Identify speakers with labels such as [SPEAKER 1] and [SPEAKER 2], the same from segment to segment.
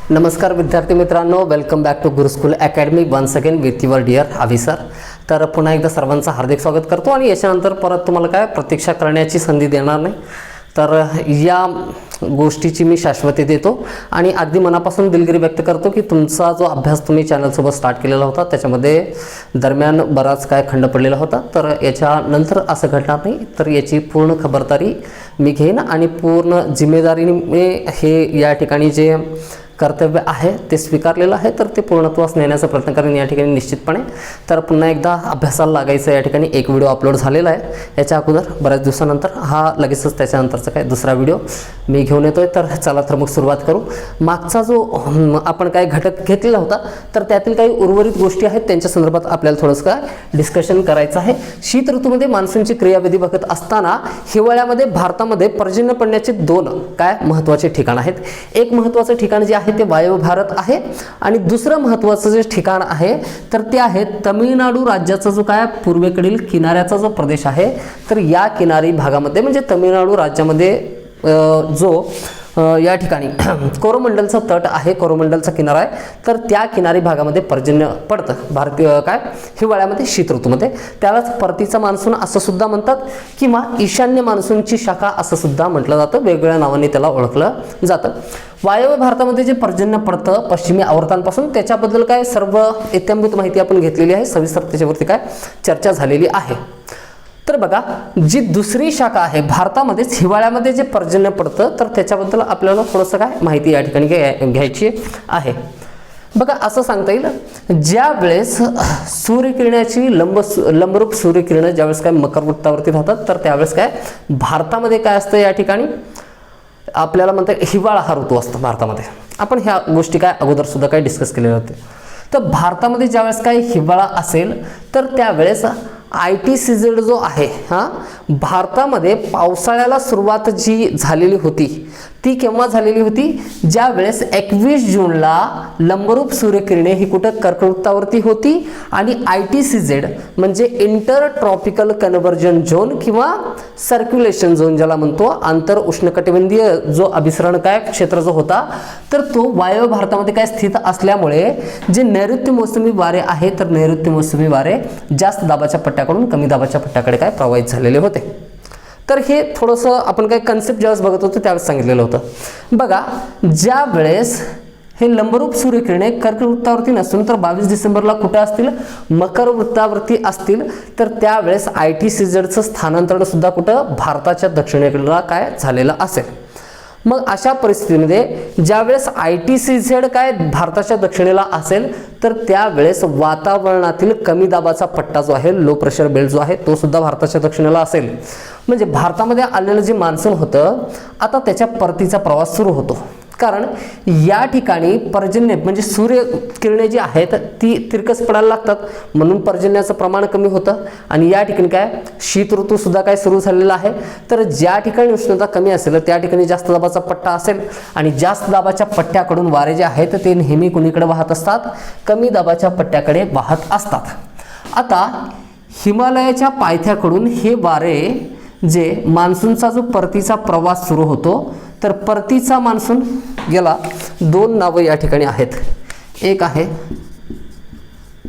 [SPEAKER 1] नमस्कार विद्यार्थी मित्रांनो, welcome back to Guruschool academy once again with your dear Abhi sir. तर पुन्हा एकदा सर्वांचं हार्दिक स्वागत करतो आणि याच्यानंतर परत तुम्हाला काय प्रतीक्षा करण्याची संधी देणार नाही. तर या गोष्टीची मी शाश्वती देतो आणि अगदी मनापासून दिलगिरी व्यक्त करतो की तुमचा जो अभ्यास तुम्ही चॅनलसोबत स्टार्ट केलेला होता त्याच्यामध्ये दरम्यान बराच काय खंड पडलेला होता. तर याच्यानंतर असं घडणार नाही. तर याची पूर्ण खबरदारी मी घेईन आणि पूर्ण जिम्मेदारीने हे या ठिकाणी जे कर्तव्य आहे ते स्वीकारलेलं आहे तर ते पूर्णत्वास नेण्याचा प्रयत्न करेन या ठिकाणी निश्चितपणे. तर पुन्हा एकदा अभ्यासाला लागायचं. या ठिकाणी एक व्हिडिओ अपलोड झालेला आहे याच्या अगोदर बऱ्याच दिवसानंतर, हा लगेचच त्याच्यानंतरचा काय दुसरा व्हिडिओ मी घेऊन येतो आहे. तर चला तर मग सुरुवात करू. मागचा जो आपण काय घटक घेतलेला होता तर त्यातील काही उर्वरित गोष्टी आहेत त्यांच्या संदर्भात आपल्याला थोडंसं काय डिस्कशन करायचं आहे. शीत ऋतूमध्ये मान्सूनची क्रियाविधी बघत असताना हिवाळ्यामध्ये भारतामध्ये पर्जन्य पडण्याचे दोन काय महत्त्वाचे ठिकाण आहेत. एक महत्त्वाचं ठिकाण जे आहे ते वायव्य भारत आहे आणि दुसरं महत्त्वाचं जे ठिकाण आहे तर ते आहे तमिळनाडू राज्याचा जो काय पूर्वेकडील किनाऱ्याचा जो प्रदेश आहे तर या किनारी भागामध्ये म्हणजे तमिळनाडू राज्यामध्ये जो या ठिकाणी कोरोमंडलचा तट आहे, कोरोमंडलचा किनारा आहे तर त्या किनारी भागामध्ये पर्जन्य पडतं भारतीय काय हिवाळ्यामध्ये शीत ऋतूमध्ये. त्यालाच परतीचा मान्सून असं सुद्धा म्हणतात किंवा ईशान्य मान्सूनची शाखा असं सुद्धा म्हटलं जातं. वेगवेगळ्या नावाने त्याला ओळखलं जातं. वायव्य भारतामध्ये जे पर्जन्य पडतं पश्चिमी आवर्तांपासून त्याच्याबद्दल काय सर्व इत्याभूत माहिती आपण घेतलेली आहे. सविस्तर त्याच्यावरती काय चर्चा झालेली आहे. तर बघा, जी दुसरी शाखा आहे भारतामध्येच हिवाळ्यामध्ये जे पर्जन्य पडतं तर त्याच्याबद्दल आपल्याला थोडंसं काय माहिती या ठिकाणी घ्यायची आहे. बघा, असं सांगता येईल ज्या वेळेस सूर्यकिरणाची लंबरूप सूर्यकिरण ज्यावेळेस काय मकर वृत्तावरती राहतात तर त्यावेळेस काय भारतामध्ये काय असतं या ठिकाणी आपल्याला म्हणतात हिवाळा हा ऋतू असतो भारतामध्ये. आपण ह्या गोष्टी काय अगोदर सुद्धा काय डिस्कस केलेल्या होत्या. तर भारतामध्ये ज्यावेळेस काय हिवाळा असेल तर त्यावेळेस ITCZ जो आहे भारतामध्ये पावसाळ्याला सुरुवात जी झालेली होती ती केव्हा झालेली होती, ज्या वेळेस 21 जूनला लंबरूप सूर्यकिरणे ही कुठं कर्कवृत्तावरती होती आणि ITCZ म्हणजे इंटर ट्रॉपिकल कन्व्हर्जन झोन किंवा सर्क्युलेशन झोन ज्याला म्हणतो, आंतर उष्णकटिबंधीय जो अभिसरण काय क्षेत्र जो होता तर तो वायव्य भारतामध्ये काय स्थित असल्यामुळे जे नैऋत्य मोसमी वारे आहे तर नैऋत्य मोसमी वारे जास्त दाबाच्या पट्ट्याकडून कमी दाबाच्या पट्ट्याकडे काय प्रवाहित झालेले होते. तर हे थोडंसं आपण काय कन्सेप्ट ज्यावेळेस बघत होतो त्यावेळेस सांगितलेलं होतं. बघा, ज्या वेळेस हे लंबरूप सूर्यकिरणे कर्कवृत्तावरती नसून तर 22 डिसेंबरला कुठं असतील, मकर वृत्तावरती असतील तर त्यावेळेस ITCZचं स्थानांतरण सुद्धा कुठं भारताच्या दक्षिणेकडला काय झालेलं असेल. मग अशा परिस्थितीमध्ये ज्यावेळेस ITCZ काय भारताच्या दक्षिणेला असेल तर त्यावेळेस वातावरणातील कमी दाबाचा पट्टा जो आहे, लो प्रेशर बेल्ट जो आहे तो सुद्धा भारताच्या दक्षिणेला असेल. म्हणजे भारतामध्ये आलेलं जे मान्सून होतं आता त्याच्या परतीचा प्रवास सुरू होतो. कारण या ठिकाणी पर्जन्य म्हणजे सूर्यकिरणे जी आहेत ती तिरकस पडायला लागतात म्हणून पर्जन्याचं प्रमाण कमी होतं आणि या ठिकाणी काय शीत ऋतू सुद्धा काय सुरू झालेला आहे. तर ज्या ठिकाणी उष्णता कमी असेल त्या ठिकाणी जास्त दाबाचा पट्टा असेल आणि जास्त दाबाच्या पट्ट्याकडून वारे जे आहेत ते नेहमी कुणीकडे वाहत असतात, कमी दाबाच्या पट्ट्याकडे वाहत असतात. आता हिमालयाच्या पायथ्याकडून हे वारे जे मान्सूनचा जो परतीचा प्रवास सुरू होतो तर परतीचा मान्सून याला दोन नावं या ठिकाणी आहेत. एक आहे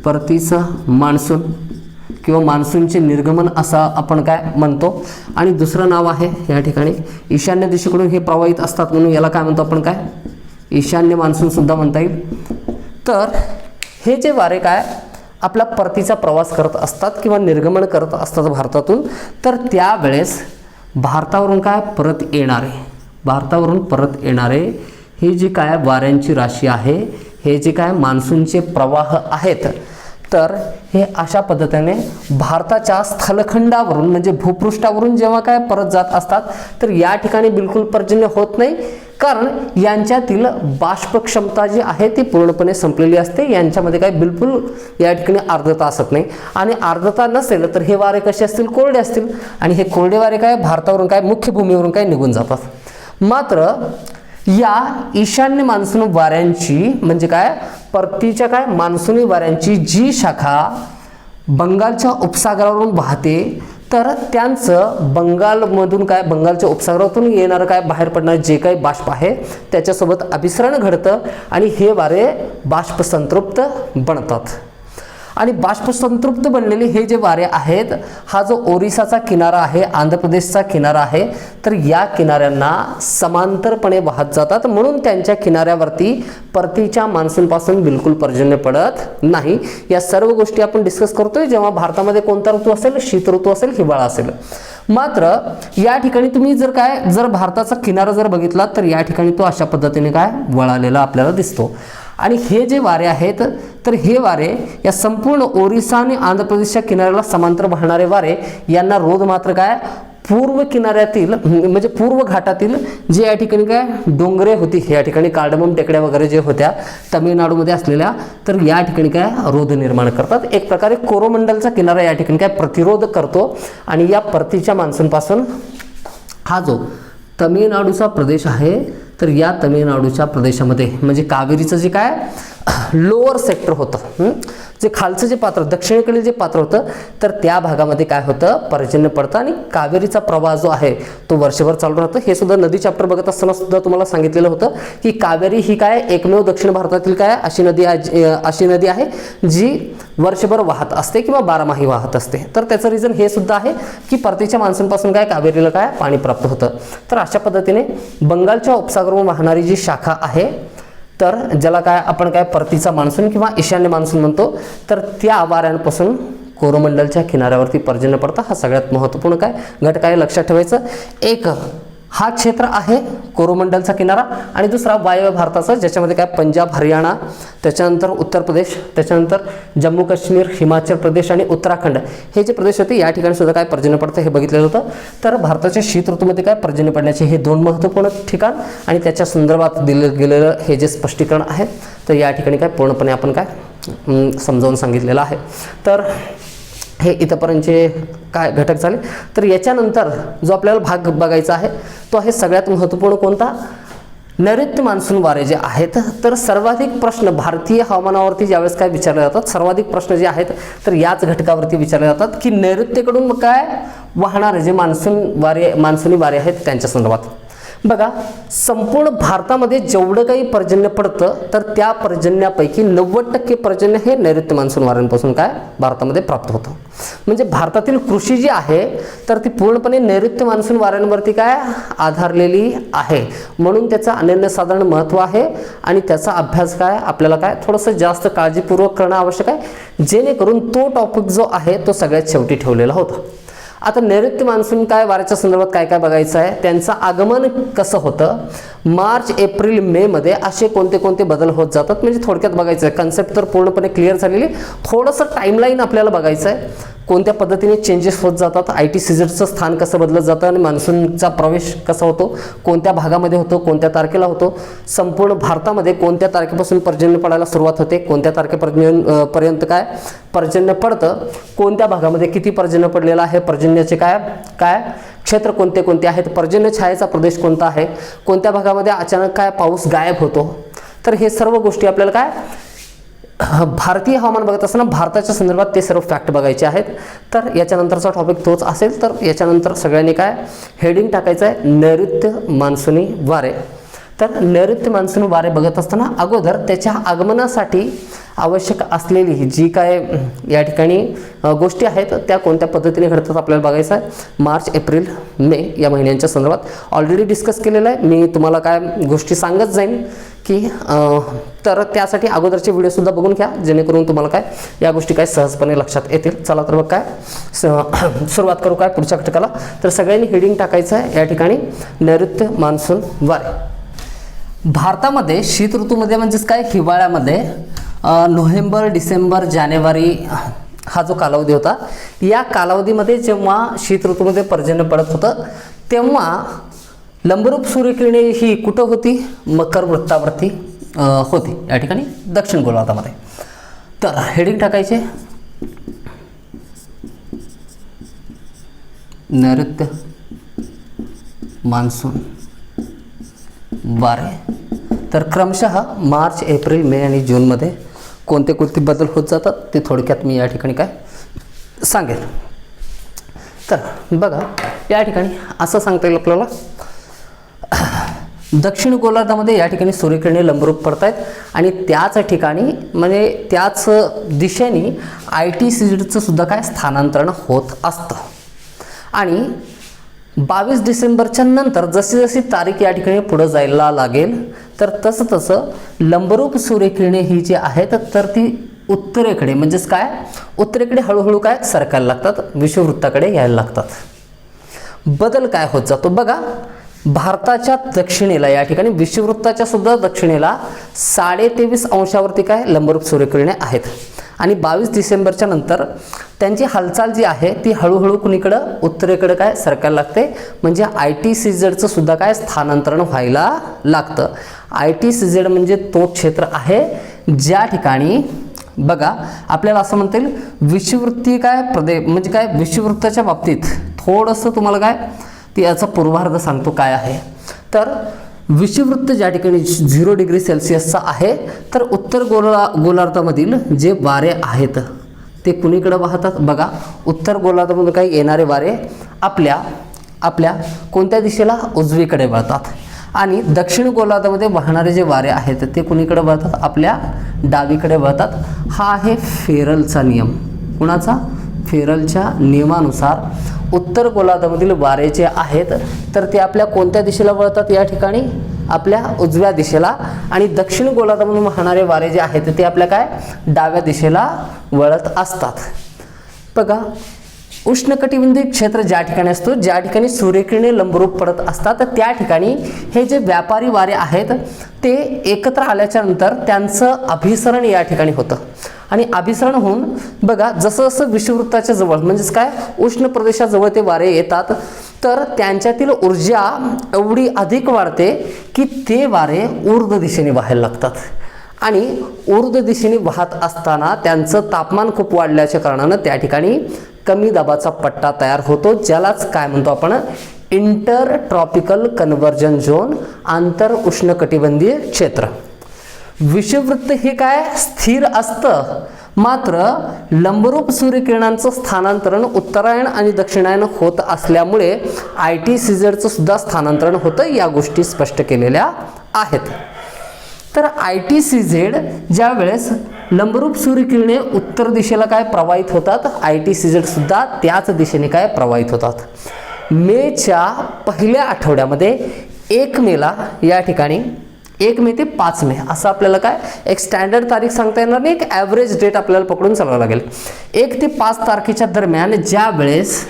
[SPEAKER 1] परतीचा मान्सून किंवा मान्सूनचे निर्गमन असं आपण काय म्हणतो आणि दुसरं नाव आहे या ठिकाणी ईशान्य दिशेकडून हे प्रवाहित असतात म्हणून याला काय म्हणतो आपण काय ईशान्य मान्सून सुद्धा म्हणता येईल. तर हे जे वारे काय आपला परतीचा प्रवास करत असतात किंवा निर्गमन करत असतात भारतातून तर त्यावेळेस भारतावरून परत येणारे हे जे काय वाऱ्यांची राशी आहे, हे जे काय मान्सूनचे प्रवाह आहेत तर हे अशा पद्धतीने भारताच्या स्थलखंडावरून म्हणजे भूपृष्ठावरून जेव्हा काय परत जात असतात तर या ठिकाणी बिलकुल पर्जन्य होत नाही. कारण यांच्यातील बाष्प क्षमता जी आहे ती पूर्णपणे संपलेली असते. यांच्यामध्ये काय बिलकुल या ठिकाणी आर्द्रता असत नाही आणि आर्द्रता नसेल तर हे वारे कसे असतील, कोरडे असतील आणि हे कोरडे वारे काय भारतावरून काय मुख्य भूमीवरून काय निघून जातात. मात्र या ईशान्य मान्सून वाऱ्यांची म्हणजे काय परतीच्या काय मान्सूनी वाऱ्यांची जी शाखा बंगालच्या उपसागरावरून वाहते तर त्यांचं बंगालमधून काय, बंगालच्या उपसागरातून येणारं काय बाहेर पडणारं जे काही बाष्प आहे त्याच्यासोबत अभिसरण घडतं आणि हे वारे बाष्प संतृप्त बनतात. आणि बाष्प संतृप्त बनलेले हे जे वारे आहेत, हा जो ओरिसाचा किनारा आहे, आंध्र प्रदेशचा किनारा आहे, तर या किनाऱ्यांना समांतरपणे वाहत जातात. म्हणून त्यांच्या किनाऱ्यावरती परतीच्या मान्सूनपासून बिलकुल पर्जन्य पडत नाही. या सर्व गोष्टी आपण डिस्कस करतोय जेव्हा भारतामध्ये कोणता ऋतू असेल, शीत ऋतू असेल, हिवाळा असेल. मात्र या ठिकाणी तुम्ही जर भारताचा किनारा जर बघितला तर या ठिकाणी तो अशा पद्धतीने काय वळालेला आपल्याला दिसतो. आणि हे जे वारे आहेत, तर हे वारे या संपूर्ण ओरिसा आणि आंध्र प्रदेशच्या किनाऱ्याला समांतर वाहणारे वारे यांना रोध मात्र काय पूर्व किनाऱ्यातील म्हणजे पूर्व घाटातील जे या ठिकाणी काय डोंगरे होती, या ठिकाणी कार्डमम टेकड्या वगैरे जे होत्या तामिळनाडूमध्ये असलेल्या, तर या ठिकाणी काय रोध निर्माण करतात. एक प्रकारे कोरोमंडलचा किनारा या ठिकाणी काय प्रतिरोध करतो. आणि या परतीच्या मान्सूनपासून हा जो तमिळनाडूचा प्रदेश आहे, तर या तमिळनाडूच्या प्रदेशामध्ये म्हणजे कावेरीचं जे काय लोअर सेक्टर होतं, जे खालचं जे पात्र दक्षिणेकडील जे पात्र होतं, तर त्या भागामध्ये काय होतं पर्जन्य पडतं. आणि कावेरीचा प्रवाह जो आहे तो वर्षभर चालू राहतो. हे सुद्धा नदी चॅप्टर बघत असताना सुद्धा तुम्हाला सांगितलेलं होतं की कावेरी ही काय एकमेव दक्षिण भारतातील काय अशी नदी आहे जी वर्षभर वाहत असते किंवा बारामाही वाहत असते. तर त्याचं रिझन हे सुद्धा आहे की परतीच्या मान्सूनपासून काय कावेरीला काय पाणी प्राप्त होतं. तर अशा पद्धतीने बंगालच्या उपसागरावरून वाहणारी जी शाखा आहे, तर ज्याला काय आपण काय परतीचा मान्सून किंवा ईशान्य मान्सून म्हणतो, तर त्या वाऱ्यांपासून कोरोमंडलच्या किनाऱ्यावरती पर्जन्य पडतं. हा सगळ्यात महत्त्वपूर्ण काय घटक आहे लक्षात ठेवायचं. एक हा क्षेत्र आहे कोरोमंडलचा किनारा, आणि दुसरा वायव्य भारताचा ज्याच्यामध्ये काय पंजाब, हरियाणा, त्याच्यानंतर उत्तर प्रदेश, त्याच्यानंतर जम्मू काश्मीर, हिमाचल प्रदेश आणि उत्तराखंड हे जे प्रदेश होते या ठिकाणी सुद्धा काय पर्जन्य पडतं हे बघितलेलं होतं. तर भारताच्या शीत ऋतूमध्ये काय पर्जन्य पडण्याचे हे दोन महत्त्वपूर्ण ठिकाण आणि त्याच्या संदर्भात दिलं गेलेलं हे जे स्पष्टीकरण आहे, तर या ठिकाणी काय पूर्णपणे आपण काय समजावून सांगितलेलं आहे. तर हे इथंपर्यंतचे काय घटक झाले. तर याच्यानंतर जो आपल्याला भाग बघायचा आहे तो आहे सगळ्यात महत्त्वपूर्ण कोणता, नैऋत्य मान्सून वारे जे आहेत. तर सर्वाधिक प्रश्न भारतीय हवामानावरती ज्यावेळेस काय विचारले जातात, सर्वाधिक प्रश्न जे आहेत तर याच घटकावरती विचारले जातात की नैऋत्येकडून मग काय वाहणारे जे मान्सूनी वारे आहेत त्यांच्या संदर्भात. बघा, संपूर्ण भारतामध्ये जेवढं काही पर्जन्य पडतं तर त्या पर्जन्यापैकी 90% पर्जन्य हे नैऋत्य मान्सून वाऱ्यांपासून काय भारतामध्ये प्राप्त होतं. म्हणजे भारतातील कृषी जी आहे तर ती पूर्णपणे नैऋत्य मान्सून वाऱ्यांवरती काय आधारलेली आहे. म्हणून त्याचं अनन्यसाधारण महत्त्व आहे आणि त्याचा अभ्यास काय आपल्याला काय थोडंसं जास्त काळजीपूर्वक करणं आवश्यक आहे, जेणेकरून तो टॉपिक जो आहे तो सगळ्यात शेवटी ठेवलेला होता. आता नैऋत्य मान्सून काय वाऱ्याच्या संदर्भात काय काय बघायचं आहे, त्यांचं आगमन कसं होतं, मार्च, एप्रिल, मे मध्ये असे कोणते कोणते बदल होत जातात, म्हणजे थोडक्यात बघायचं आहे. कन्सेप्ट तर पूर्णपणे क्लिअर झालेली, थोडंसं टाईमलाईन आपल्याला बघायचं आहे, कोणत्या पद्धतीने चेंजेस होत जातात, IT सीझनचं स्थान कसं बदलत जातं आणि मान्सूनचा प्रवेश कसा होतो, कोणत्या भागामध्ये होतो, कोणत्या तारखेला होतो, संपूर्ण भारतामध्ये कोणत्या तारखेपासून पर्जन्य पडायला सुरुवात होते, कोणत्या तारखेपर्यंत काय पर्जन्य पडतं, कोणत्या भागामध्ये किती पर्जन्य पडलेलं आहे, पर्जन्याचे काय काय क्षेत्र कोणते कोणते आहेत, पर्जन्य छायेचा प्रदेश कोणता आहे, कोणत्या भागामध्ये अचानक काय पाऊस गायब होतो. तर हे सर्व गोष्टी आपल्याला काय भारतीय हवामान बघत असताना भारताच्या संदर्भात ते सर्व फॅक्ट बघायचे आहेत. तर याच्यानंतरचा टॉपिक तोच असेल. तर याच्यानंतर सगळ्यांनी काय हेडिंग टाकायचं आहे नैऋत्य मान्सूनी वारे. तर नैऋत्य मान्सून वारे बघत असताना अगोदर त्याच्या आगमनासाठी आवश्यक असलेली जी काय या ठिकाणी गोष्टी आहेत त्या कोणत्या पद्धतीने घडतात आपल्याला बघायचं आहे. मार्च, एप्रिल, मे या महिन्यांच्या संदर्भात ऑलरेडी डिस्कस केलेलं आहे. मी तुम्हाला काय गोष्टी सांगत जाईन की तर त्यासाठी अगोदरचे व्हिडिओसुद्धा बघून घ्या, जेणेकरून तुम्हाला काय या गोष्टी काय सहजपणे लक्षात येतील. चला तर मग काय सुरुवात करू काय पुढच्या घटकाला. तर सगळ्यांनी हेडिंग टाकायचं आहे या ठिकाणी नैऋत्य मान्सून वारे. भारतामध्ये शीत ऋतूमध्ये म्हणजेच काय हिवाळ्यामध्ये नोव्हेंबर, डिसेंबर, जानेवारी हा जो कालावधी होता, या कालावधीमध्ये जेव्हा शीत ऋतूमध्ये पर्जन्य पडत होतं तेव्हा लंबरूप सूर्यकिरणे ही कुठं होती, मकर वृत्तावरती होती या ठिकाणी दक्षिण गोलार्धामध्ये. तर हेडिंग टाकायचे नैऋत्य मान्सून वारे. तर क्रमशः मार्च, एप्रिल, मे आणि जूनमध्ये कोणते कोणते बदल होत जातात ते थोडक्यात मी या ठिकाणी काय सांगेन. तर बघा या ठिकाणी असं सांगता येईल आपल्याला, दक्षिण गोलार्धामध्ये या ठिकाणी सूर्यकिरणे लंबरूप पडत आहेत आणि त्याच ठिकाणी म्हणजे त्याच दिशेने ITCZचं सुद्धा काय स्थानांतरण होत असतं. आणि 22 डिसेंबरच्या नंतर जशी जशी तारीख या ठिकाणी पुढं जायला लागेल तर तसं तसं लंबरूप सूर्यकिरणे ही जी आहेत तर ती उत्तरेकडे म्हणजेच काय उत्तरेकडे हळूहळू काय सरकायला लागतात, विषुववृत्ताकडे यायला लागतात. बदल काय होत जातो बघा, भारताच्या दक्षिणेला या ठिकाणी विषुववृत्ताच्या सुद्धा दक्षिणेला 23.5 अंशावरती काय लंबरूप सूर्यकिरणे आहेत आणि 22 डिसेंबरच्या नंतर त्यांची हालचाल जी आहे ती हळूहळू कुणीकडं उत्तरेकडे काय सरकायला लागते, म्हणजे ITCZचं सुद्धा काय स्थानांतरण व्हायला लागतं. ITCZ म्हणजे तो क्षेत्र आहे ज्या ठिकाणी बघा आपल्याला असं म्हणता येईल विषुववृत्तीय काय प्रदेश म्हणजे काय विषुववृत्ताच्या बाबतीत थोडंसं तुम्हाला काय ती याचा पूर्वार्ध सांगतो काय आहे. तर विषुववृत्त ज्या ठिकाणी 0 डिग्री सेल्सिअसचा आहे तर उत्तर गोलार्धामधील जे वारे आहेत ते कुणीकडे वाहतात बघा, उत्तर गोलार्धामधून काही येणारे वारे आपल्या कोणत्या दिशेला उजवीकडे वळतात आणि दक्षिण गोलार्धामध्ये वाहणारे जे वारे आहेत ते कुणीकडे वळतात, आपल्या डावीकडे वळतात. हा आहे फेरलचा नियम. कुणाचा? फेरलच्या नियमानुसार उत्तर गोलार्धामधील वारे जे आहेत तर ते आपल्या कोणत्या दिशेला वळतात, या ठिकाणी आपल्या उजव्या दिशेला, आणि दक्षिण गोलार्धामधून वाहणारे वारे जे आहेत ते आपल्या काय डाव्या दिशेला वळत असतात. बघा उष्णकटिबंधीय क्षेत्र ज्या ठिकाणी असतो, ज्या ठिकाणी सूर्यकिरणे लंबरूप पडत असतात त्या ठिकाणी हे जे व्यापारी वारे आहेत ते एकत्र आल्याच्या नंतर त्यांचं अभिसरण या ठिकाणी होतं आणि अभिसरण होऊन बघा जसं जसं विषुववृत्ताच्या जवळ म्हणजेच काय उष्ण प्रदेशाजवळ ते वारे येतात तर त्यांच्यातील ऊर्जा एवढी अधिक वाढते की ते वारे ऊर्ध्व दिशेने व्हायला लागतात आणि ऊर्ध्व दिशेने वाहत असताना त्यांचं तापमान खूप वाढल्याच्या कारणानं त्या ठिकाणी कमी दाबाचा पट्टा तयार होतो, ज्यालाच काय म्हणतो आपण इंटर ट्रॉपिकल कन्व्हर्जन झोन, आंतर उष्णकटिबंधीय क्षेत्र. विषुववृत्त हे काय स्थिर असतं, मात्र लंबरूप सूर्यकिरणांचं स्थानांतरण उत्तरायण आणि दक्षिणायन होत असल्यामुळे ITCZचं सुद्धा स्थानांतरण होतं. या गोष्टी स्पष्ट केलेल्या आहेत. तर ITCZ ज्या वेळेस लंबरूप सूर्यकिरणे उत्तर दिशेला काय प्रवाहित होतात, ITCZ सुद्धा त्याच दिशेने काय प्रवाहित होतात. मेच्या पहिल्या आठवड्यामध्ये 1 मेला या ठिकाणी 1 मे ते 5 मे असं आपल्याला काय एक स्टँडर्ड तारीख सांगता येणार नाही, एक ॲव्हरेज डेट आपल्याला पकडून चालावं लागेल. 1 ते 5 तारखेच्या दरम्यान ज्या वेळेस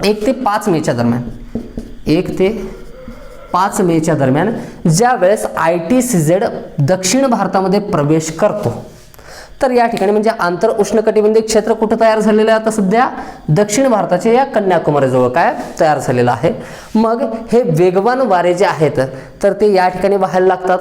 [SPEAKER 1] 1 ते 5 मेच्या दरम्यान 1 ते 5 मेच्या दरम्यान ज्या वेळेस ITCZ दक्षिण भारतामध्ये प्रवेश करतो तर या ठिकाणी म्हणजे आंतर उष्णकटिबंधीय क्षेत्र कुठं तयार झालेलं आहे, आता सध्या दक्षिण भारताच्या या कन्याकुमारीजवळ काय तयार झालेलं आहे. मग हे वेगवान वारे जे आहेत तर ते या ठिकाणी वाहायला लागतात.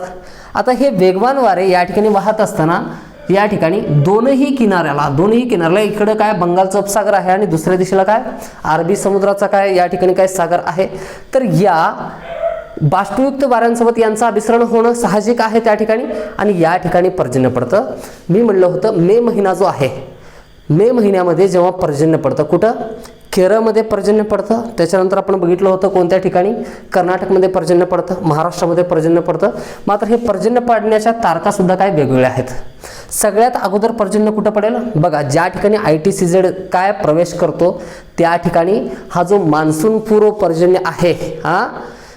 [SPEAKER 1] आता हे वेगवान वारे या ठिकाणी वाहत असताना या ठिकाणी दोनही किनाऱ्याला इकडं काय बंगालचा उपसागर आहे आणि दुसऱ्या दिशेला काय अरबी समुद्राचा काय या ठिकाणी काय सागर आहे. तर या बाष्पयुक्त वाऱ्यांसोबत यांचं अभिसरण होणं साहजिक आहे त्या ठिकाणी आणि या ठिकाणी पर्जन्य पडतं. मी म्हणलं होतं मे महिना जो आहे, मे महिन्यामध्ये जेव्हा पर्जन्य पडतं कुठं केरळमध्ये पर्जन्य पडतं, त्याच्यानंतर आपण बघितलं होतं कोणत्या ठिकाणी कर्नाटकमध्ये पर्जन्य पडतं, महाराष्ट्रामध्ये पर्जन्य पडतं. मात्र हे पर्जन्य पडण्याच्या तारखासुद्धा काय वेगवेगळ्या आहेत. सगळ्यात अगोदर पर्जन्य कुठं पडेल बघा, ज्या ठिकाणी ITCZ काय प्रवेश करतो त्या ठिकाणी हा जो मान्सून पूर्व पर्जन्य आहे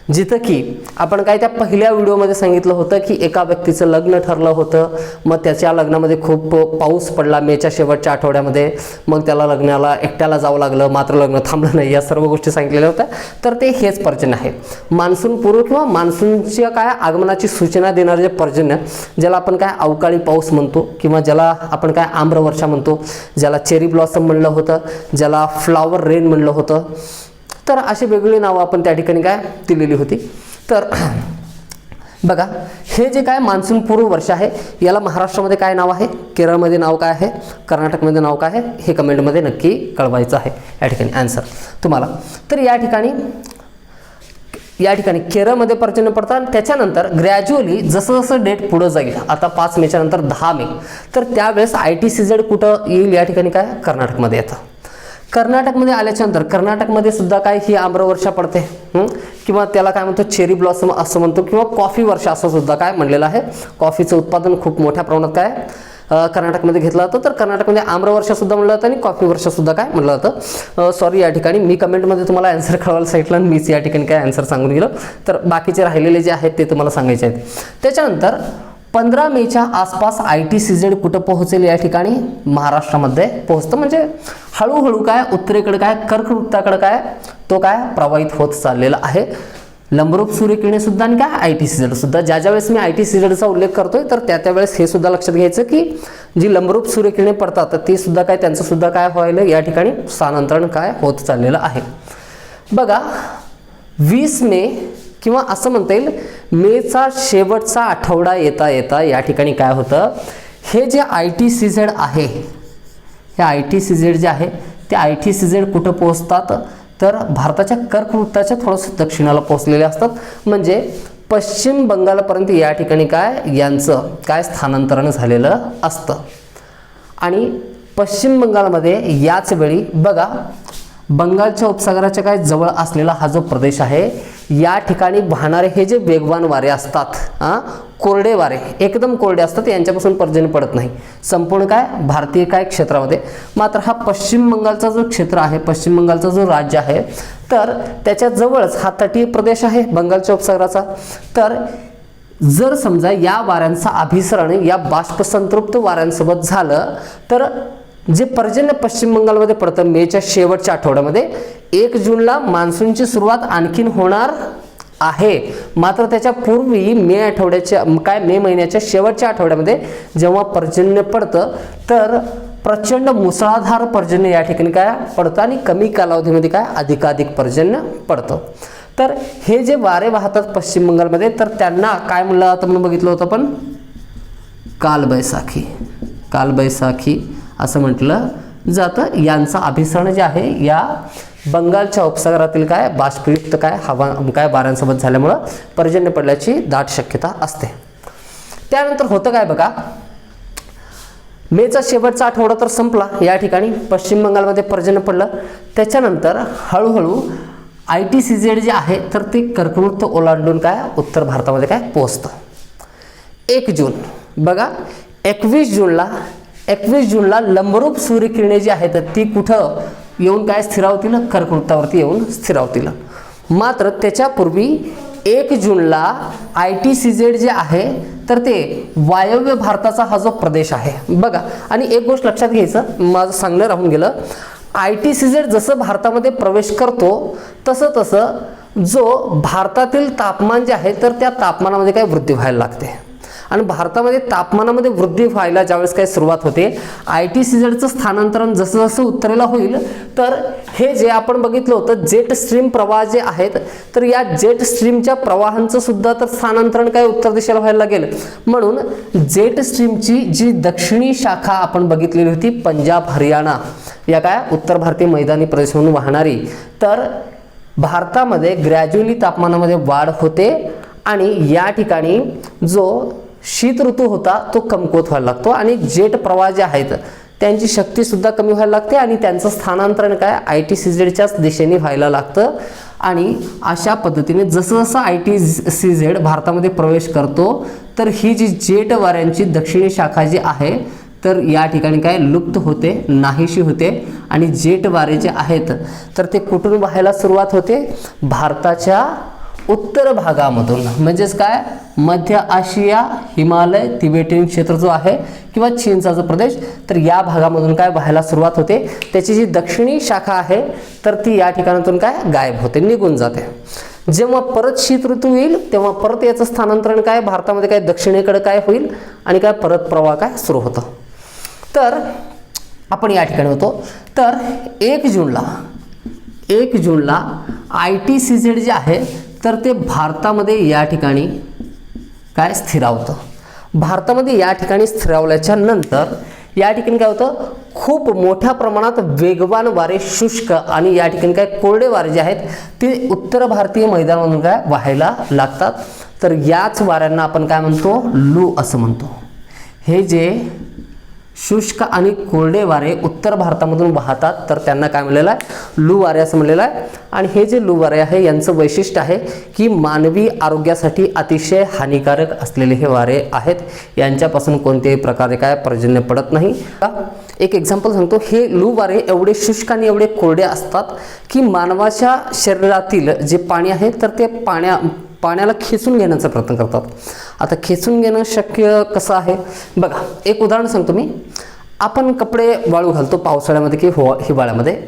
[SPEAKER 1] जिथं की आपण काय त्या पहिल्या व्हिडिओमध्ये सांगितलं होतं की एका व्यक्तीचं लग्न ठरलं होतं, मग त्याच्या लग्नामध्ये खूप पाऊस पडला मेच्या शेवटच्या आठवड्यामध्ये, मग त्याला लग्नाला एकट्याला जावं लागलं मात्र लग्न थांबलं नाही, या सर्व गोष्टी सांगितलेल्या होत्या. तर ते हेच पर्जन्य आहे, मान्सून पूर्व किंवा मान्सूनच्या काय आगमनाची सूचना देणारे जे पर्जन्य, ज्याला आपण काय अवकाळी पाऊस म्हणतो किंवा ज्याला आपण काय आम्रवर्षा म्हणतो, ज्याला चेरी ब्लॉसम म्हणलं होतं, ज्याला फ्लॉवर रेन म्हणलं होतं. तर अशी वेगवेगळी नावं आपण त्या ठिकाणी काय दिलेली होती. तर बघा हे जे काय मान्सून पूर्व वर्ष आहे याला महाराष्ट्रामध्ये काय नाव आहे, केरळमध्ये नाव काय आहे, कर्नाटकमध्ये नाव काय आहे, हे कमेंटमध्ये नक्की कळवायचं आहे या ठिकाणी आन्सर तुम्हाला. तर या ठिकाणी केरळमध्ये पर्जन्य पडतात. त्याच्यानंतर ग्रॅज्युअली जसं जसं डेट पुढं जाईल, आता 5 मेच्या नंतर 10 मे, तर त्यावेळेस ITCZ कुठं येईल या ठिकाणी काय कर्नाटकमध्ये येतं. कर्नाटकमध्ये आल्याच्या नंतर कर्नाटकमध्ये सुद्धा काय ही आम्रवर्षा पडते, किंवा त्याला काय म्हणतो चेरी ब्लॉसम असं म्हणतो, किंवा कॉफी वर्षा असं सुद्धा काय म्हणलेलं आहे. कॉफीचं उत्पादन खूप मोठ्या प्रमाणात काय कर्नाटकमध्ये घेतलं जातं. तर कर्नाटकमध्ये आम्रवर्षा सुद्धा म्हणलं जातं आणि कॉफी वर्षा सुद्धा काय म्हणलं जातं. सॉरी, या ठिकाणी मी कमेंटमध्ये तुम्हाला आन्सर कळवायला सांगितलं आणि मीच या ठिकाणी काय आन्सर सांगून गेलो. तर बाकीचे राहिलेले जे आहेत ते तुम्हाला सांगायचे आहेत. त्याच्यानंतर 15 मेच्या आसपास ITCZ कुठं पोहोचेल, या ठिकाणी महाराष्ट्रामध्ये पोहोचतं. म्हणजे हळूहळू काय उत्तरेकडे काय कर्कवृत्ताकडे काय तो काय प्रवाहित होत चाललेला आहे. लंबरूप सूर्यकिरणे सुद्धा आणि काय ITCZ सुद्धा. ज्या वेळेस मी ITCZचा उल्लेख करतोय तर त्या वेळेस हे सुद्धा लक्षात घ्यायचं की जी लंबरूप सूर्यकिरणे पडतात तर ते सुद्धा काय त्यांचं सुद्धा काय व्हायला या ठिकाणी स्थानांतरण काय होत चाललेलं आहे. बघा 20 मे किंवा असं म्हणता येईल मेचा शेवटचा आठवडा येता येता या ठिकाणी काय होतं, हे जे ITCZ आहे, हे ITCZ जे आहे ते ITCZ कुठं पोहोचतात तर भारताच्या कर्कवृत्ताच्या थोडंसं दक्षिणाला पोहोचलेले असतात. म्हणजे पश्चिम बंगालपर्यंत या ठिकाणी काय यांचं काय स्थानांतरण झालेलं असतं. आणि पश्चिम बंगालमध्ये याच वेळी बघा बंगालच्या उपसागराच्या काय जवळ असलेला हा जो प्रदेश आहे या ठिकाणी वाहणारे हे जे वेगवान वारे असतात, कोरडे वारे एकदम कोरडे असतात, यांच्यापासून पर्जन्य पडत नाही संपूर्ण काय भारतीय काय क्षेत्रामध्ये. मात्र हा पश्चिम बंगालचा जो क्षेत्र आहे, पश्चिम बंगालचा जो राज्य आहे तर त्याच्या जवळच हा तटीय प्रदेश आहे बंगालच्या उपसागराचा. तर जर समजा या वाऱ्यांचं अभिसरण या बाष्पसंतृप्त वाऱ्यांसोबत झालं तर जे पर्जन्य पश्चिम बंगालमध्ये पडतं मेच्या शेवटच्या आठवड्यामध्ये 1 जूनला मान्सूनची सुरुवात आणखीन होणार आहे. मात्र त्याच्या पूर्वी मे महिन्याच्या शेवटच्या आठवड्यामध्ये जेव्हा पर्जन्य पडतं तर प्रचंड मुसळधार पर्जन्य या ठिकाणी काय पडतं आणि कमी कालावधीमध्ये काय अधिकाधिक पर्जन्य पडतं. तर हे जे वारे वाहतात पश्चिम बंगालमध्ये तर त्यांना काय म्हणलं जातं म्हणून बघितलं होतं आपण कालबैसाखी असं म्हटलं जातं. यांचं अभिसरण जे आहे या बंगालच्या उपसागरातील काय बाष्पयुक्त काय हवा काय वाऱ्यांसोबत झाल्यामुळं पर्जन्य पडल्याची दाट शक्यता असते. त्यानंतर होतं काय बघा, मेचा शेवटचा आठवडा तर संपला, या ठिकाणी पश्चिम बंगालमध्ये पर्जन्य पडलं. त्याच्यानंतर हळूहळू ITCZ जे आहे तर ते कर्कवृत्त ओलांडून काय उत्तर भारतामध्ये काय पोहोचतं. 1 जून बघा 21 जूनला लंबरूप सूर्यकिरणे जी आहेत ती कुठं येऊन काय स्थिरावतील, कर्कवृत्तावरती येऊन स्थिरावतील. मात्र त्याच्यापूर्वी 1 जूनला ITCZ जे आहे तर ते वायव्य भारताचा हा जो प्रदेश आहे बघा. आणि एक गोष्ट लक्षात घ्यायचं, माझं सांगणं राहून गेलं, ITCZ जसं भारतामध्ये प्रवेश करतो तसं जो भारतातील तापमान जे आहे तर त्या तापमानामध्ये काय वृद्धी व्हायला लागते. आणि भारतामध्ये तापमानामध्ये वृद्धी व्हायला ज्यावेळेस काय सुरुवात होते ITCZचं स्थानांतरण जसं जसं उत्तरेला होईल तर हे जे आपण बघितलं होतं जेट स्ट्रीम प्रवाह जे आहेत तर या जेट स्ट्रीमच्या प्रवाहांचं सुद्धा तर स्थानांतरण काय उत्तर दिशेला व्हायला लागेल. म्हणून जेट स्ट्रीमची जी दक्षिणी शाखा आपण बघितलेली होती पंजाब हरियाणा या काय उत्तर भारतीय मैदानी प्रदेशातून वाहणारी, तर भारतामध्ये ग्रॅज्युअली तापमानामध्ये वाढ होते आणि या ठिकाणी जो शीत ऋतू होता तो कमकुवत व्हायला लागतो आणि जेट प्रवाह जे आहेत त्यांची शक्ती सुद्धा कमी व्हायला लागते आणि त्यांचं स्थानांतरण काय ITCZच्याच दिशेने व्हायला लागतं. आणि अशा पद्धतीने जसं जसं ITCZ भारतामध्ये प्रवेश करतो तर ही जी जेट वाऱ्यांची दक्षिणी शाखा जी आहे तर या ठिकाणी काय लुप्त होते, नाहीशी होते. आणि जेट वारे जे आहेत तर ते कुठून वाहायला सुरुवात होते, भारताच्या उत्तर भागामधून, म्हणजेच काय मध्य आशिया, हिमालय, तिबेटियन क्षेत्र जो आहे किंवा चीनचा जो प्रदेश तर या भागामधून काय वाहायला सुरुवात होते. त्याची जी दक्षिणी शाखा आहे तर ती या ठिकाणातून काय गायब होते, निघून जाते. जेव्हा परत शीत ऋतू येईल तेव्हा परत याचं स्थानांतरण काय भारतामध्ये काय दक्षिणेकडे काय होईल आणि काय परत प्रवाह काय सुरू होतो. तर आपण या ठिकाणी होतो. तर 1 जूनला ITCZ जे आहे तर ते भारतामध्ये या ठिकाणी काय स्थिरावतं. भारतामध्ये या ठिकाणी स्थिरावल्याच्या नंतर या ठिकाणी काय होतं, खूप मोठ्या प्रमाणात वेगवान वारे, शुष्क आणि या ठिकाणी काय कोरडे वारे जे आहेत ते उत्तर भारतीय मैदानामधून काय वाहायला लागतात. तर याच वाऱ्यांना आपण काय म्हणतो, लू असं म्हणतो. हे जे शुष्क आणि कोरडे वारे उत्तर भारतामधून वाहतात, तर त्यांना काय म्हणलेलं आहे, लू वारे असं म्हणलेलं आहे. आणि हे जे लू वारे आहे यांचं वैशिष्ट्य आहे की मानवी आरोग्यासाठी अतिशय हानिकारक असलेले हे वारे आहेत. यांच्यापासून कोणत्याही प्रकारे काय पर्जन्य पडत नाही. एक एक्झाम्पल सांगतो. हे लू वारे एवढे शुष्क आणि एवढे कोरडे असतात की मानवाच्या शरीरातील जे पाणी आहे तर ते पाण्याला खेचून घेण्याचा प्रयत्न करतात. आता खेचून घेणं शक्य कसं आहे बघा, एक उदाहरण सांगतो मी. आपण कपडे वाळू घालतो पावसाळ्यामध्ये की हिवाळ्यामध्ये.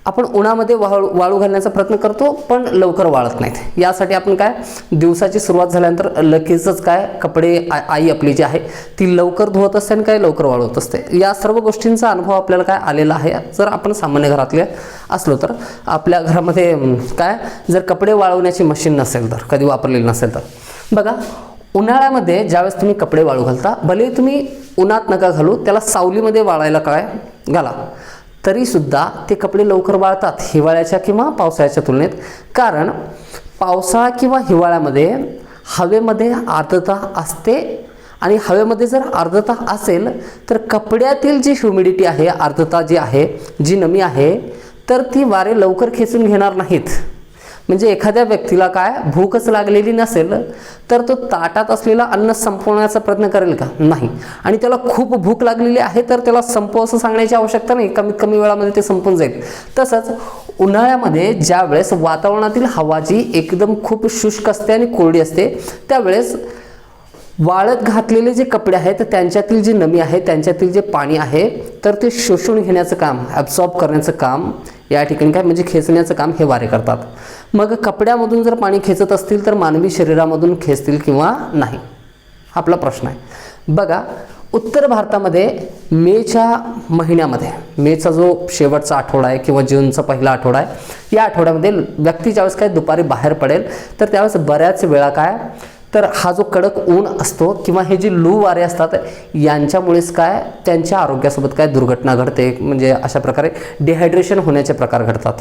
[SPEAKER 1] आपण उन्हामध्ये वाळू घालण्याचा प्रयत्न करतो पण लवकर वाळत नाहीत. यासाठी आपण काय, दिवसाची सुरुवात झाल्यानंतर लगेचच काय कपडे आई आपली जी आहे ती लवकर धुवत असते आणि काय लवकर वाळवत असते. या सर्व गोष्टींचा अनुभव आपल्याला काय आलेला आहे. जर आपण सामान्य घरातले असलो तर आपल्या घरामध्ये काय जर कपडे वाळवण्याची मशीन नसेल तर, कधी वापरलेली नसेल तर बघा, उन्हाळ्यामध्ये ज्यावेळेस तुम्ही कपडे वाळू घालता, भले तुम्ही उन्हात नका घालू, त्याला सावलीमध्ये वाळायला काय घाला, तरीसुद्धा ते कपडे लवकर वाळतात हिवाळ्याच्या किंवा पावसाळ्याच्या तुलनेत. कारण पावसाळा किंवा हिवाळ्यामध्ये हवेमध्ये आर्द्रता असते आणि हवेमध्ये जर आर्द्रता असेल तर कपड्यातील जी ह्युमिडिटी आहे, आर्द्रता जी आहे, जी नमी आहे, तर ती वारे लवकर खेचून घेणार नाहीत. म्हणजे एखाद्या व्यक्तीला काय भूकच लागलेली नसेल तर तो ताटात असलेला अन्न संपवण्याचा प्रयत्न करेल का? नाही. आणि त्याला खूप भूक लागलेली आहे तर त्याला संपव असं सांगण्याची आवश्यकता नाही, कमीत कमी वेळामध्ये ते संपून जाईल. तसंच उन्हाळ्यामध्ये ज्या वेळेस वातावरणातील हवा जी एकदम खूप शुष्क असते आणि कोरडी असते, त्यावेळेस वाळत घातलेले जे कपडे आहेत त्यांच्यातील जी नमी आहे, त्यांच्यातील जे पाणी आहे, तर ते शोषून घेण्याचं काम, ॲब्सॉर्ब करण्याचं काम या ठिकाणी काय म्हणजे खेचण्याचं काम हे वारे करतात. मग कपड्यामधून जर पाणी खेचत असतील तर मानवी शरीरामधून खेचतील किंवा नाही, आपला प्रश्न आहे. बघा, उत्तर भारतामध्ये मेच्या महिन्यामध्ये, मेचा जो शेवटचा आठवडा आहे किंवा जूनचा पहिला आठवडा आहे, या आठवड्यामध्ये व्यक्ती ज्यावेळेस काय दुपारी बाहेर पडेल तर त्यावेळेस बऱ्याच वेळा काय तर हा जो कडक ऊन असतो किंवा हे जे लू वारे असतात यांच्यामुळेच काय त्यांच्या आरोग्यासोबत काय दुर्घटना घडते. म्हणजे अशा प्रकारे डिहायड्रेशन होण्याचे प्रकार घडतात.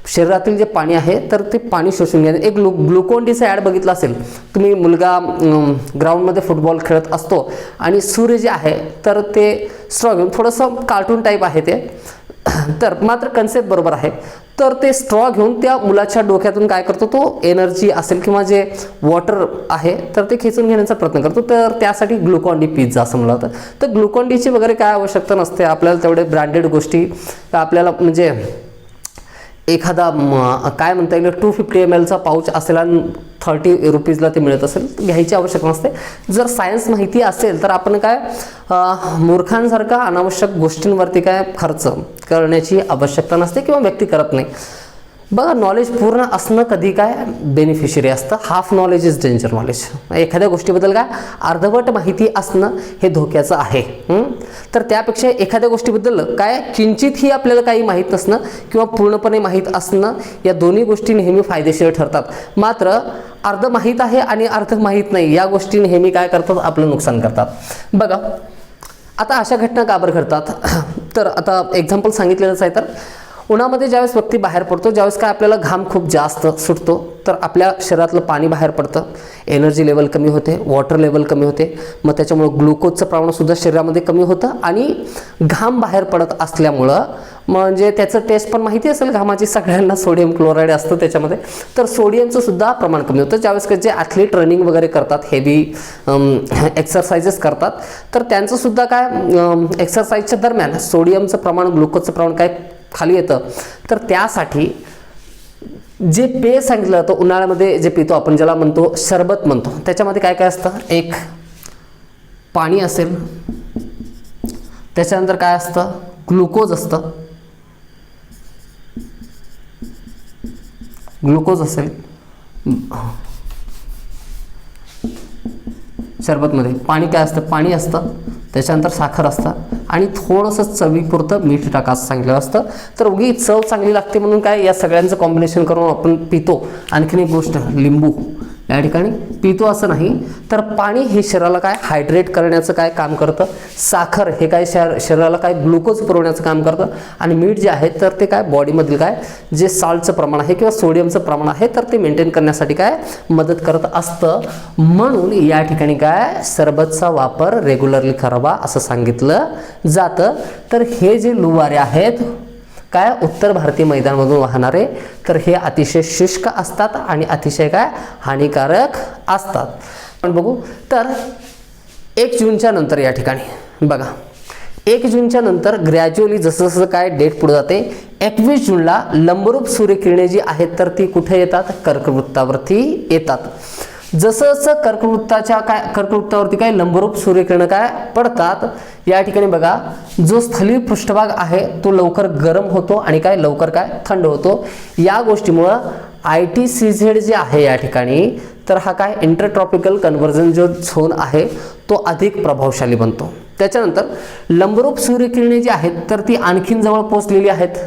[SPEAKER 1] शरीरातील जे पाणी आहे तर ते पाणी शोषून घेणे. एक ग्लुकॉन डीचा ॲड बघितला असेल तुम्ही. मुलगा ग्राउंडमध्ये फुटबॉल खेळत असतो आणि सूर्य जे आहे तर ते स्ट्रॉ घेऊन, थोडंसं कार्टून टाईप आहे ते, तर मात्र कन्सेप्ट बरोबर आहे. तर ते स्ट्रॉ घेऊन त्या मुलाच्या डोक्यातून काय करतो, तो एनर्जी असेल किंवा जे वॉटर आहे तर ते खेचून घेण्याचा प्रयत्न करतो. तर त्यासाठी ग्लुकॉन डी पिझ्झा असं म्हणलं होतं. तर ग्लुकॉन डीची वगैरे काय आवश्यकता नसते आपल्याला. तेवढे ब्रँडेड गोष्टी आपल्याला म्हणजे एखादा काय म्हणता येईल 250 ml चा पाऊच असेल आणि 30 रुपीजला ते मिळत असेल तर घ्यायची आवश्यकता नसते. जर सायन्स माहिती असेल तर आपण काय मूर्खांसारखा अनावश्यक गोष्टींवरती काय खर्च करण्याची आवश्यकता नसते किंवा व्यक्ती करत नाही. बघा, नॉलेज पूर्ण असणं कधी काय बेनिफिशियरी असतं. Half knowledge is danger knowledge. एखाद्या गोष्टीबद्दल काय अर्धवट माहिती असणं हे धोक्याचं आहे. तर त्यापेक्षा एखाद्या गोष्टीबद्दल काय किंचितही आपल्याला काही माहीत नसणं किंवा पूर्णपणे माहीत असणं, या दोन्ही गोष्टी नेहमी फायदेशीर ठरतात. मात्र अर्ध माहीत आहे आणि अर्ध माहीत नाही या गोष्टी नेहमी काय करतात, आपलं नुकसान करतात. बघा, आता अशा घटना का बरं घडतात, तर आता एक्झाम्पल सांगितलेलंच आहे. तर उन्हामध्ये ज्यावेळेस व्यक्ती बाहेर पडतो, ज्यावेळेस काय आपल्याला घाम खूप जास्त सुटतो तर आपल्या शरीरातलं पाणी बाहेर पडतं, एनर्जी लेवल कमी होते, वॉटर लेवल कमी होते, मग त्याच्यामुळं ग्लुकोजचं प्रमाणसुद्धा शरीरामध्ये कमी होतं आणि घाम बाहेर पडत असल्यामुळं म्हणजे त्याचं टेस्ट पण माहिती असेल घामाची सगळ्यांना, सोडियम क्लोराईड असतं त्याच्यामध्ये, तर सोडियमचं सुद्धा प्रमाण कमी होतं. ज्यावेळेस जे ॲथलीट रनिंग वगैरे करतात, हेवी एक्सरसाइजेस करतात, तर त्यांचंसुद्धा काय एक्सरसाइजच्या दरम्यान सोडियमचं प्रमाण, ग्लुकोजचं प्रमाण काय खाली येतं. तर त्यासाठी जे पेय सांगितलं जातं उन्हाळ्यामध्ये जे पितो आपण, ज्याला म्हणतो सरबत म्हणतो, त्याच्यामध्ये काय काय असतं, एक पाणी असेल, त्याच्यानंतर काय असतं ग्लुकोज असतं, ग्लुकोज असेल सरबतमध्ये, पाणी काय असतं, पाणी असतं, त्याच्यानंतर साखर असतं आणि थोडंसं चवीपुरतं मीठ टाका असं सांगितलं असतं. तर उगी चव चांगली लागते म्हणून काय या सगळ्यांचं कॉम्बिनेशन करून आपण पितो. आणखीन एक गोष्ट, लिंबू, या ठिकाणी पितो असं नाही, तर पाणी हे शरीराला काय हायड्रेट करण्याचं काय काम करतं, साखर हे काय शरीराला काय ग्लुकोज पुरवण्याचं काम करतं, आणि मीठ जे आहे तर ते काय बॉडीमधील काय जे सॉल्टचं प्रमाण आहे किंवा सोडियमचं प्रमाण आहे तर ते मेंटेन करण्यासाठी काय मदत करत असतं. म्हणून या ठिकाणी काय सरबतचा वापर रेग्युलरली करावा असं सांगितलं जातं. तर हे जे लुवारे आहेत काय उत्तर भारतीय मैदानामधून वाहणारे, तर हे अतिशय शुष्क असतात आणि अतिशय काय हानिकारक असतात. पण बघू तर 1 जूनच्या नंतर या ठिकाणी बघा 1 जूनच्या नंतर ग्रॅज्युअली जसं जसं काय डेट पुढे जाते 21 जूनला लंबरूप सूर्यकिरणे जी आहेत तर ती कुठे येतात, कर्कवृत्तावरती येतात. जसं जसं कर्कवृत्तावरती काय लंबरूप सूर्यकिरण काय पडतात, या ठिकाणी बघा जो स्थलीय पृष्ठभाग आहे तो लवकर गरम होतो आणि काय लवकर काय थंड होतो. या गोष्टीमुळं ITCZ जे आहे या ठिकाणी तर हा काय इंटरट्रॉपिकल कन्व्हर्जन जो झोन आहे तो अधिक प्रभावशाली बनतो. त्याच्यानंतर लंबरूप सूर्यकिरणे जी आहेत तर ती आणखीन जवळ पोहोचलेली आहेत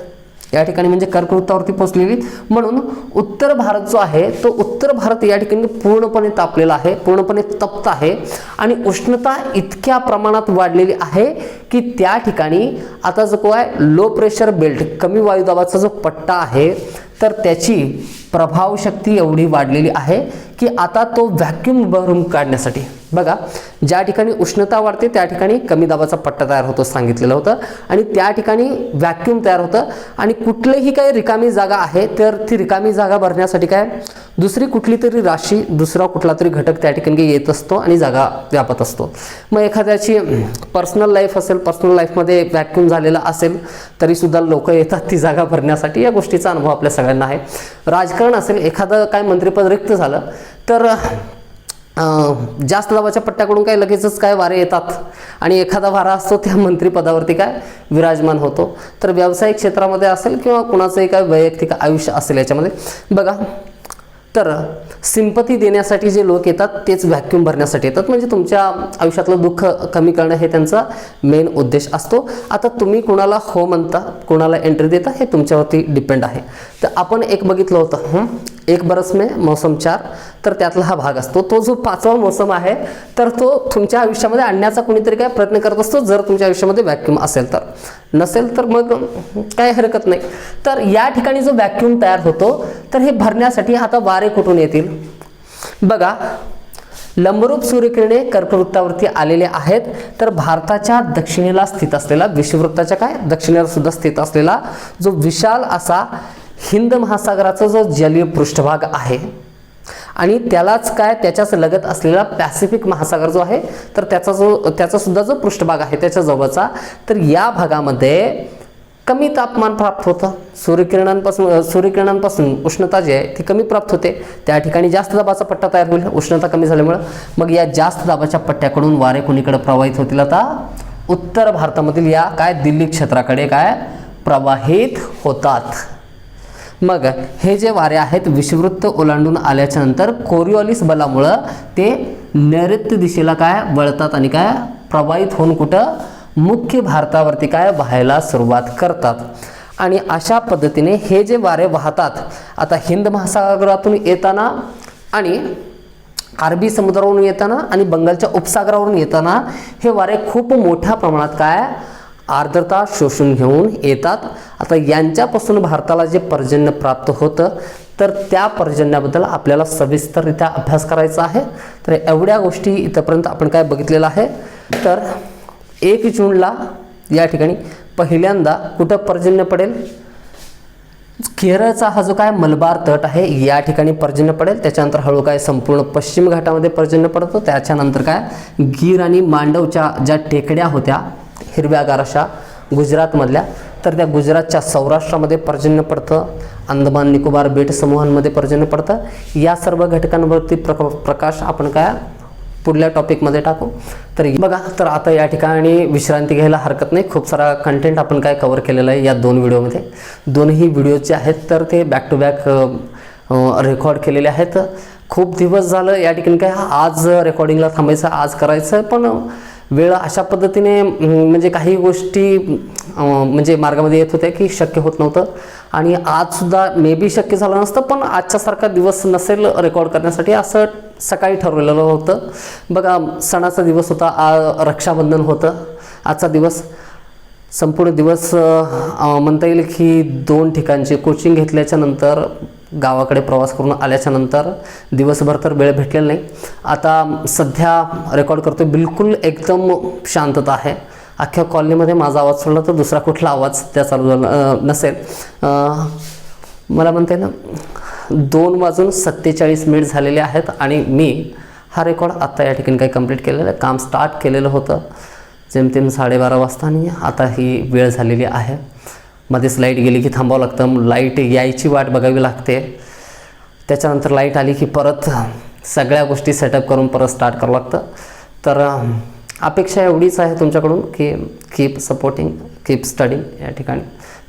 [SPEAKER 1] या ठिकाणी, म्हणजे कर्कवृत्तावरती पोहोचलेली. म्हणून उत्तर भारत जो आहे तो उत्तर भारत या ठिकाणी पूर्णपणे तापलेला आहे, पूर्णपणे तप्त आहे आणि उष्णता इतक्या प्रमाणात वाढलेली आहे की त्या ठिकाणी आता जो काय लो प्रेशर बेल्ट कमी वायुदाबाचा जो पट्टा आहे तर त्याची प्रभाव शक्ती एवढी वाढलेली आहे की आता तो व्हॅक्यूम भरून काढण्यासाठी बघा ज्या ठिकाणी उष्णता वाढते त्या ठिकाणी कमी दाबाचा पट्टा तयार होतो सांगितलेलं होतं आणि त्या ठिकाणी व्हॅक्यूम तयार होतं आणि कुठलीही काही रिकामी जागा आहे तर ती रिकामी जागा भरण्यासाठी काय दुसरी कुठली तरी राशी दुसरा कुठला तरी घटक त्या ठिकाणी येत असतो आणि जागा व्यापत असतो. मग एखाद्याची पर्सनल लाईफ असेल, पर्सनल लाईफमध्ये व्हॅक्यूम झालेला असेल तरी सुद्धा लोक येतात ती जागा भरण्यासाठी. या गोष्टीचा अनुभव आपल्या सगळ्यांना आहे. राजकारण असेल, एखादं काय मंत्रिपद रिक्त झालं तर जास्त दाबाच्या पट्ट्याकडून काय लगेचच काय वारे येतात आणि एखादा वारा असतो त्या मंत्रिपदावरती काय विराजमान होतो. तर व्यावसायिक क्षेत्रामध्ये असेल किंवा कुणाचंही काय वैयक्तिक आयुष्य असेल याच्यामध्ये बघा तर सिंपती देण्यासाठी जे लोक येतात तेच व्हॅक्यूम भरण्यासाठी येतात, म्हणजे तुमच्या आयुष्यातलं दुःख कमी करणं हे त्यांचा मेन उद्देश असतो. आता तुम्ही कुणाला हो म्हणता कुणाला एंट्री देता हे तुमच्यावरती डिपेंड आहे. तर आपण एक बघितलं होतं एक बरस में मौसम 4, तर त्यातला हा भाग असतो. तो जो 5वा मोसम आहे तर तो तुमच्या आयुष्यामध्ये आणण्याचा कोणीतरी काय प्रयत्न करत असतो जर तुमच्या आयुष्यामध्ये व्हॅक्यूम असेल तर. नसेल तर मग काय हरकत नाही. तर या ठिकाणी जो व्हॅक्यूम तयार होतो तर हे भरण्यासाठी आता वारे कुठून येतील बघा. लंबरूप सूर्यकिरणे कर्कवृत्तावरती आलेले आहेत तर भारताच्या दक्षिणेला स्थित असलेला विषुववृत्ताच्या काय दक्षिणेला सुद्धा स्थित असलेला जो विशाल असा हिंद महासागराचा जो जलीय पृष्ठभाग आहे आणि त्यालाच काय त्याच्याच लगत असलेला पॅसिफिक महासागर जो आहे तर त्याचा सुद्धा जो पृष्ठभाग आहे त्याच्या जवळचा, तर या भागामध्ये कमी तापमान प्राप्त होतं. सूर्यकिरणांपासून उष्णता जी आहे ती कमी प्राप्त होते. त्या ठिकाणी जास्त दाबाचा पट्टा तयार होईल उष्णता कमी झाल्यामुळं. मग या जास्त दाबाच्या पट्ट्याकडून वारे कोणीकडे प्रवाहित होतील आता उत्तर भारतामधील या काय दिल्ली क्षेत्राकडे काय प्रवाहित होतात. मग हे जे वारे आहेत विषुववृत्त ओलांडून आल्याच्या नंतर कोरिओलिस बलामुळं ते नैऋत्य दिशेला काय वळतात आणि काय प्रवाहित होऊन कुठं मुख्य भारतावरती काय वाहायला सुरुवात करतात. आणि अशा पद्धतीने हे जे वारे वाहतात आता हिंद महासागरातून येताना आणि अरबी समुद्रावरून येताना आणि बंगालच्या उपसागरावरून येताना हे वारे खूप मोठ्या प्रमाणात काय आर्द्रता शोषून घेऊन येतात. आता यांच्यापासून भारताला जे पर्जन्य प्राप्त होतं तर त्या पर्जन्याबद्दल आपल्याला सविस्तररित्या अभ्यास करायचा आहे. तर एवढ्या गोष्टी इथपर्यंत आपण काय बघितलेलं आहे. तर 1 जूनला या ठिकाणी पहिल्यांदा कुठं पर्जन्य पडेल, केरळचा हा जो काय मलबार तट आहे या ठिकाणी पर्जन्य पडेल. त्याच्यानंतर हळू काय संपूर्ण पश्चिम घाटामध्ये पर्जन्य पडतो. त्याच्यानंतर काय गीर आणि मांडवच्या ज्या टेकड्या होत्या हिरव्यागार अशा गुजरातमधल्या तर त्या गुजरातच्या सौराष्ट्रामध्ये पर्जन्य पडतं. अंदमान निकोबार बेट समूहांमध्ये पर्जन्य पडतं. या सर्व घटकांवरती प्रकाश आपण काय पुढल्या टॉपिकमध्ये टाकू. तर बघा तर आता या ठिकाणी विश्रांती घ्यायला हरकत नाही. खूप सारा कंटेंट आपण काय कव्हर केलेला आहे या 2 व्हिडिओमध्ये. दोन्ही व्हिडिओ जे आहेत तर ते बॅक टू बॅक रेकॉर्ड केलेले आहेत. खूप दिवस झालं या ठिकाणी काय आज रेकॉर्डिंगला थांबायचं आज करायचं पण वेळ अशा पद्धतीने म्हणजे काही गोष्टी म्हणजे मार्गामध्ये येत होत्या की शक्य होत नव्हतं, आणि आजसुद्धा मे बी शक्य झालं नसतं, पण आजच्यासारखा दिवस नसेल रेकॉर्ड करण्यासाठी असं सकाळी ठरवलेलं होतं. बघा, सणाचा दिवस होता, रक्षाबंधन होतं. आजचा दिवस संपूर्ण दिवस म्हणता येईल की 2 ठिकाणची कोचिंग घेतल्याच्या नंतर, गावाकडे प्रवास करून आल्याच्या नंतर दिवसभर तर वेळ भेटलेला नाही. आता सध्या रेकॉर्ड करतो, बिलकुल एकदम शांतता आहे. अख्ख्या कॉलनीमध्ये माझा आवाज सोडला तर दुसरा कुठला आवाज त्या चालू नसेल. मला म्हणते ना 2:47 झालेले आहेत आणि मी हा रेकॉर्ड आत्ता या ठिकाणी काही कंप्लीट केलेलं आहे. काम स्टार्ट केलेलं होतं जेमतेम 12:30 वाजता, आणि आता ही वेळ झालेली आहे. मध्येच लाईट गेली की थांबावं लागतं, लाईट यायची वाट बघावी लागते. त्याच्यानंतर लाईट आली की परत सगळ्या गोष्टी सेटअप करून परत स्टार्ट करावं लागतं. तर अपेक्षा एवढीच आहे तुमच्याकडून की कीप सपोर्टिंग, कीप स्टडिंग या ठिकाणी.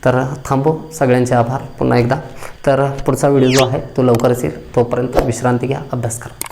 [SPEAKER 1] तर थांबू, सगळ्यांचे आभार पुन्हा एकदा. तर पुढचा व्हिडिओ जो आहे तो लवकरच येईल, तोपर्यंत विश्रांती घ्या, अभ्यास करा.